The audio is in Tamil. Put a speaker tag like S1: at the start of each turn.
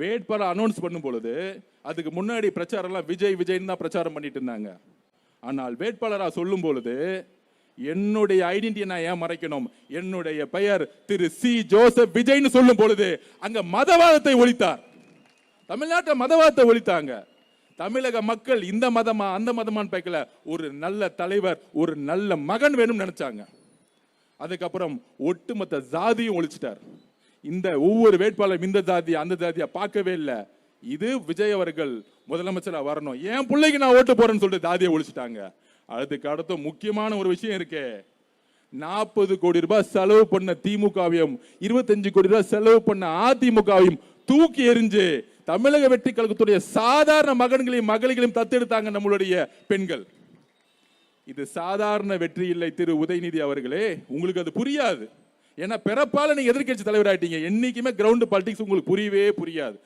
S1: வேட்பாளர் அனௌன்ஸ் பண்ணும் பொழுது அதுக்கு முன்னாடி பிரச்சாரம்லாம் விஜய் விஜய்னு தான் பிரச்சாரம் பண்ணிட்டு இருந்தாங்க. ஆனால் வேட்பாளராக சொல்லும் பொழுது என்னுடைய ஐடென்டிட்டியை நான் ஏன் மறைக்கணும், என்னுடைய பெயர் திரு சி ஜோசப் விஜய்னு சொல்லும் பொழுது அங்க மதவாதத்தை ஒழித்தார். தமிழ்நாட்டில் மதவாதத்தை ஒழித்தாங்க. தமிழக மக்கள் இந்த மதமா அந்த மதமான்னு பார்க்கல, ஒரு நல்ல தலைவர் ஒரு நல்ல மகன் வேணும்னு நினைச்சாங்க. அதுக்கப்புறம் ஒட்டுமொத்த ஜாதியும் ஒழிச்சிட்டார். இந்த ஒவ்வொரு வேட்பாளரும் இந்த ஜாதியா அந்த ஜாதியா பார்க்கவே இல்லை. இது விஜய் அவர்கள் முதலமைச்சரா வரணும், என் பிள்ளைக்கு நான் ஓட்டு போறேன்னு சொல்லிட்டு ஜாதியை ஒழிச்சிட்டாங்க. அதுக்கு அடுத்த முக்கியமான ஒரு விஷயம் இருக்கு. 40 கோடி ரூபாய் செலவு பண்ண திமுகவையும் 25 கோடி ரூபாய் செலவு பண்ண அதிமுகவையும் தூக்கி எறிஞ்சு தமிழக வெற்றி கழகத்துடைய சாதாரண மகன்களையும் மகள்களையும் தத்தெடுத்தாங்க நம்மளுடைய பெண்கள். இது சாதாரண வெற்றி இல்லை திரு உதயநிதி அவர்களே, உங்களுக்கு அது புரியாது. ஏன்னா பிறப்பால நீங்க எதிர்க்கட்சி தலைவர் ஆயிட்டீங்க. என்னைக்குமே கிரவுண்ட் பாலிடிக்ஸ் உங்களுக்கு புரியவே புரியாது.